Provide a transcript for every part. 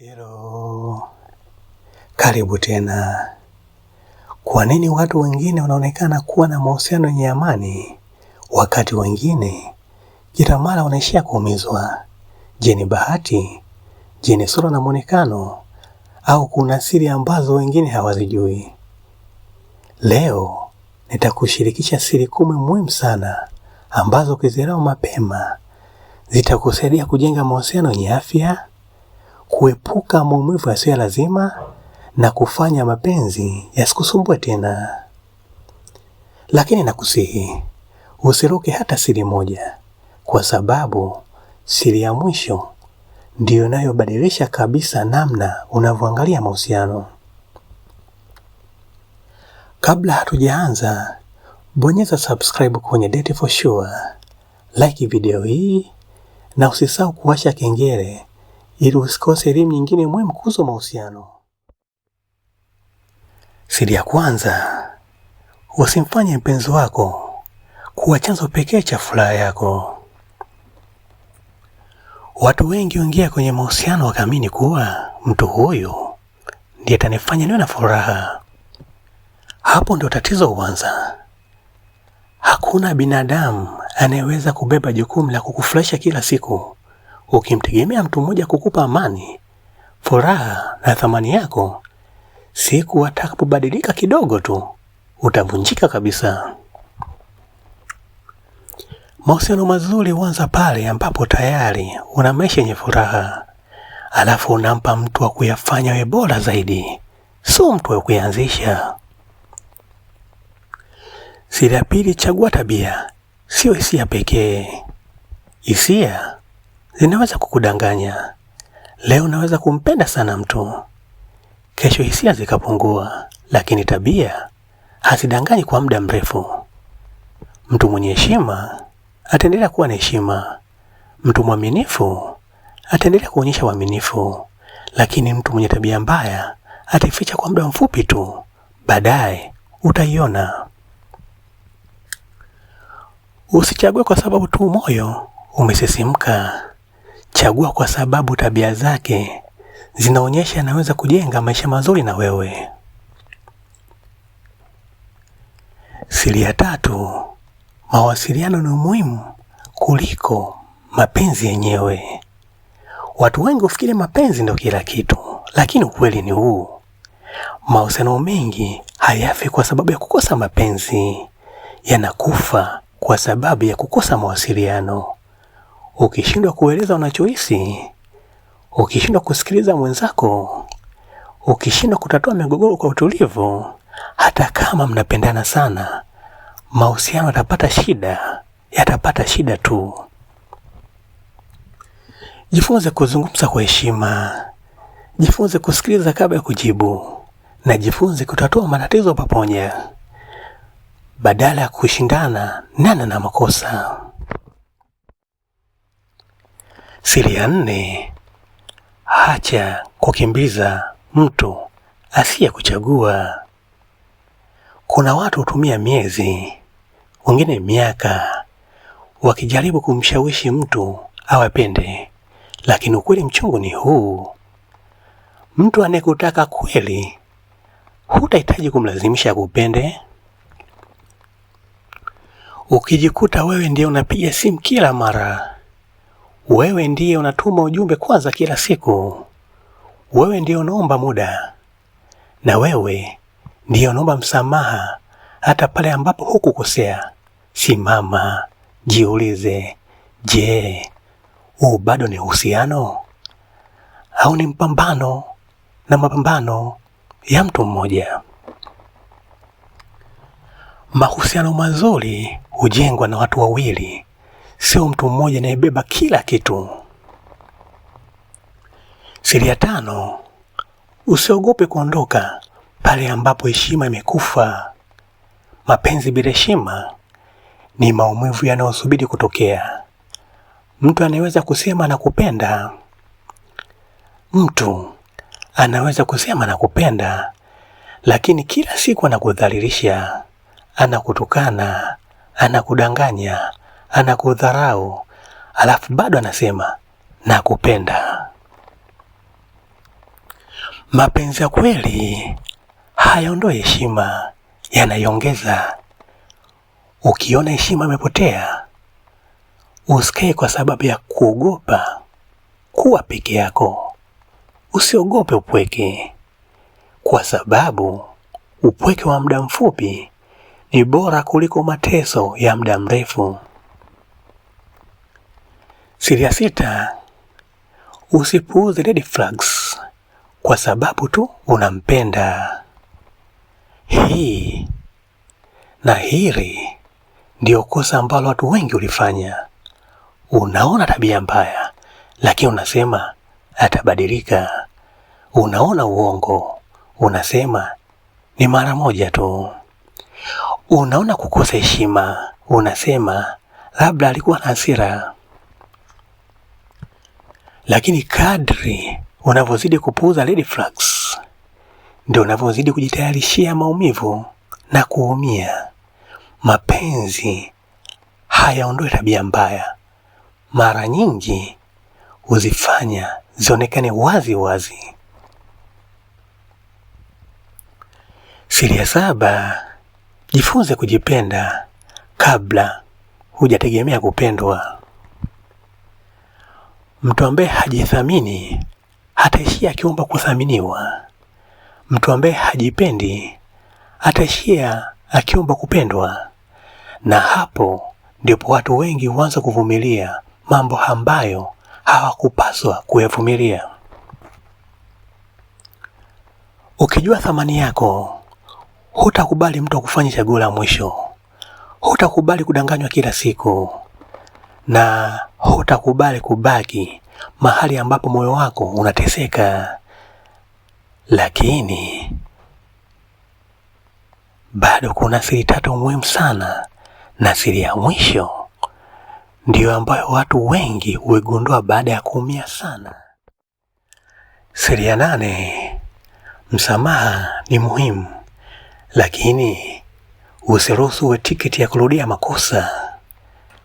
Hello, karibu tena. Kwa nini watu wengine wanaonekana kuwa na mahusiano yenye amani, wakati wengine kila mara wanaishia kuumizwa? Je, ni bahati? Je, ni sura na muonekano? Au kuna siri ambazo wengine hawazijui? Leo nitakushirikisha siri 10 muhimu sana ambazo ukizielewa mapema zitakusaidia kujenga mahusiano yenye afya, kuepuka maumivu yasiyo lazima na kufanya mapenzi yasikusumbue tena. Lakini nakusihi, usiruke hata siri moja, kwa sababu siri ya mwisho ndiyo inayobadilisha kabisa namna unavyoangalia mahusiano. Kabla hatujaanza, bonyeza subscribe kwenye Date For Sure, like video hii na usisahau kuwasha kengele ili usikose elimu nyingine muhimu kuhusu mahusiano. Siri ya kwanza, usimfanye mpenzi wako kuwa chanzo pekee cha furaha yako. Watu wengi huingia kwenye mahusiano wakaamini kuwa mtu huyu ndiye atanifanya niwe na furaha. Hapo ndio tatizo huanza. Hakuna binadamu anayeweza kubeba jukumu la kukufurahisha kila siku. Ukimtegemea mtu mmoja kukupa amani, furaha na thamani yako, siku atakapobadilika kidogo tu, utavunjika kabisa. Mahusiano mazuri huanza pale ambapo tayari una maisha yenye furaha, alafu unampa mtu wa kuyafanya we bora zaidi, sio mtu wa kuanzisha. Siri ya pili, chagua tabia, sio hisia pekee. Hisia zinaweza kukudanganya. Leo unaweza kumpenda sana mtu, kesho hisia zikapungua, lakini tabia hazidanganyi kwa muda mrefu. Mtu mwenye heshima ataendelea kuwa na heshima. Mtu mwaminifu ataendelea kuonyesha uaminifu, lakini mtu mwenye tabia mbaya ataificha kwa muda mfupi tu, baadaye utaiona. Usichague kwa sababu tu moyo umesisimka. Chagua kwa sababu tabia zake zinaonyesha anaweza kujenga maisha mazuri na wewe. Siri ya tatu, mawasiliano ni muhimu kuliko mapenzi yenyewe. Watu wengi hufikiri mapenzi ndio kila kitu, lakini ukweli ni huu. Mahusiano mengi hayafi kwa sababu ya kukosa mapenzi, yanakufa kwa sababu ya kukosa mawasiliano. Ukishindwa kueleza unachohisi, ukishindwa kusikiliza mwenzako, ukishindwa kutatua migogoro kwa utulivu, hata kama mnapendana sana, mahusiano yatapata shida tu. Jifunze kuzungumza kwa heshima, jifunze kusikiliza kabla ya kujibu, na jifunze kutatua matatizo pamoja badala ya kushindana nani na makosa. Siri ya 4, acha kukimbiza mtu asiye kuchagua. Kuna watu hutumia miezi, wengine miaka, wakijaribu kumshawishi mtu awapende, lakini ukweli mchungu ni huu. Mtu anayekutaka kweli hutahitaji kumlazimisha kupende. Ukijikuta wewe ndiye unapiga simu kila mara, wewe ndiye unatuma ujumbe kwanza kila siku, wewe ndiye unaomba muda, na wewe ndiye unaomba msamaha hata pale ambapo hukukosea, simama, jiulize, je, huu bado ni uhusiano au ni mapambano ya mtu mmoja? Mahusiano mazuri hujengwa na watu wawili, sio mtu mmoja anayebeba kila kitu. Siri ya 5, usiogope kuondoka pale ambapo heshima imekufa. Mapenzi bila heshima ni maumivu yanayosubiri kutokea. Mtu anaweza kusema nakupenda. Mtu anaweza kusema nakupenda, lakini kila siku anakudhalilisha, anakutukana, anakudanganya, anakudharau, alafu bado anasema nakupenda. Mapenzi ya kweli hayaondoi heshima, yanaiongeza. Ukiona heshima imepotea, usikae kwa sababu ya kuogopa kuwa peke yako. Usiogope upweke, kwa sababu upweke wa muda mfupi ni bora kuliko mateso ya muda mrefu. Siri ya 6, usipuuze red flags kwa sababu tu unampenda. Hii na hili ndio kosa ambalo watu wengi ulifanya. Unaona tabia mbaya, lakini unasema atabadilika. Unaona uongo, unasema ni mara moja tu. Unaona kukosa heshima, unasema labda alikuwa na hasira. Lakini kadri unavyozidi kupuuza red flags, ndio unavyozidi kujitayarishia maumivu na kuumia. Mapenzi hayaondoi tabia mbaya, mara nyingi huzifanya zionekane wazi wazi. Siri ya 7, jifunze kujipenda kabla hujategemea kupendwa. Mtu ambaye hajithamini hataishia akiomba kuthaminiwa. Mtu ambaye hajipendi hataishia akiomba kupendwa. Na hapo ndipo watu wengi huanza kuvumilia mambo ambayo hawakupaswa kuyavumilia. Ukijua thamani yako, hutakubali mtu akufanye chaguo la mwisho. Hutakubali kudanganywa kila siku, na hutakubali kubaki mahali ambapo moyo wako unateseka. Lakini bado kuna siri 3 muhimu sana, na siri ya mwisho ndiyo ambayo watu wengi huigundua baada ya kuumia sana. Siri ya 8, msamaha ni muhimu, lakini usiruhusu uwe tiketi ya kurudia makosa.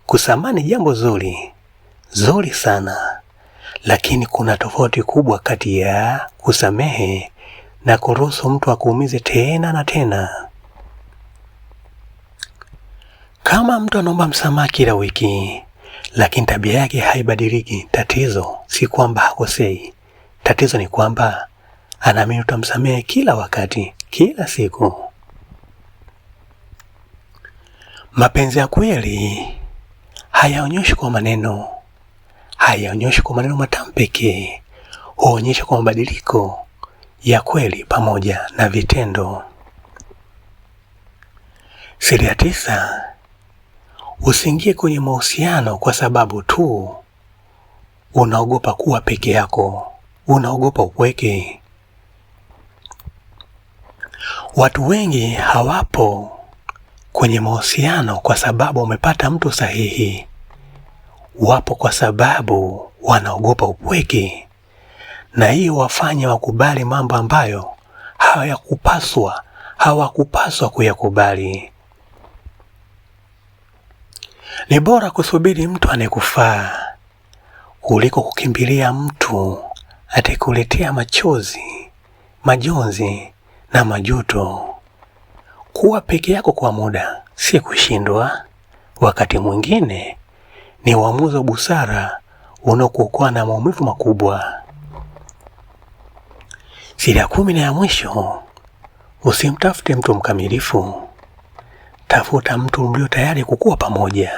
Kusamehe ni jambo zuri sana, lakini kuna tofauti kubwa kati ya kusamehe na kuruhusu mtu akuumize tena na tena. Kama mtu anaomba msamaha kila wiki, lakini tabia yake haibadiliki, tatizo si kwamba hakosei. Tatizo ni kwamba anaamini utamsamehe kila wakati, kila siku. Mapenzi ya kweli hayaonyeshi kwa maneno, hayaonyeshi kwa maneno matamu pekee, huonyesha kwa mabadiliko ya kweli pamoja na vitendo. Siri ya 9, usiingie kwenye mahusiano kwa sababu tu unaogopa kuwa peke yako, unaogopa upweke. Watu wengi hawapo kwenye mahusiano kwa sababu wamepata mtu sahihi. Wapo kwa sababu wanaogopa upweke, na hiyo wafanya wakubali mambo ambayo hawakupaswa kuyakubali. Ni bora kusubiri mtu anayekufaa kuliko kukimbilia mtu atakuletea majonzi na majuto. Kuwa peke yako kwa muda si kushindwa. Wakati mwingine ni uamuzi wa busara unaokuokoa na maumivu makubwa. Siri ya 10 na ya mwisho, usimtafute mtu mkamilifu. Tafuta mtu mlio tayari kukua pamoja.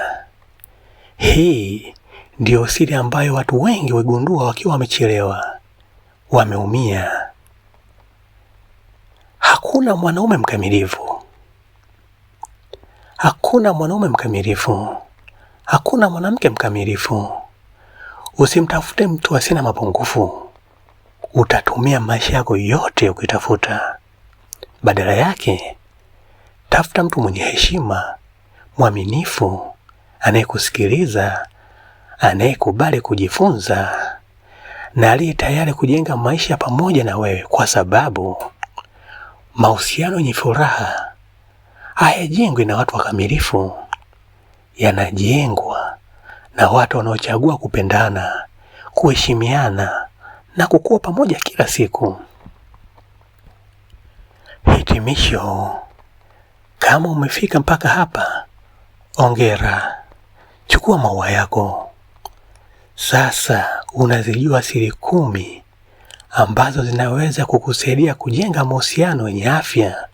Hii ndio siri ambayo watu wengi wagundua wakiwa wamechelewa, wameumia. Hakuna mwanaume mkamilifu. Hakuna mwanaume mkamilifu. Hakuna mwanamke mkamilifu. Usimtafute mtu asiye na mapungufu. Utatumia maisha yako yote ukitafuta. Badala yake, tafuta mtu mwenye heshima, mwaminifu, anayekusikiliza, anayekubali kujifunza, na aliye tayari kujenga maisha pamoja na wewe, kwa sababu mahusiano yenye furaha hayajengwi na watu wakamilifu, yanajengwa na watu wanaochagua kupendana, kuheshimiana na kukua pamoja kila siku. hitimisho, kama umefika mpaka hapa, hongera. Chukua maua yako. Sasa unazijua siri 10 ambazo zinaweza kukusaidia kujenga mahusiano yenye afya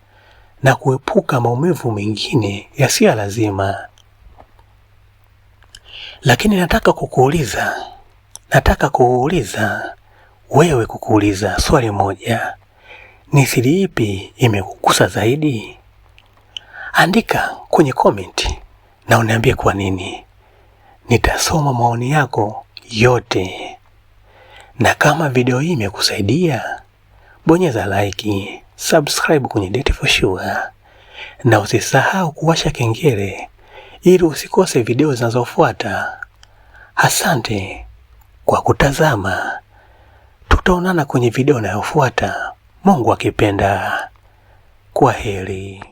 na kuepuka maumivu mengine yasiyo lazima. Lakini nataka kukuuliza swali moja. Ni siri ipi imekugusa zaidi? Andika kwenye comment na uniambie kwa nini. Nitasoma maoni yako yote. Na kama video hii imekusaidia, bonyeza like, subscribe kwenye Date For Sure, na usisahau kuwasha kengele ili usikose video zinazofuata. Asante kwa kutazama. Tutaonana kwenye video inayofuata, Mungu akipenda. Kwaheri.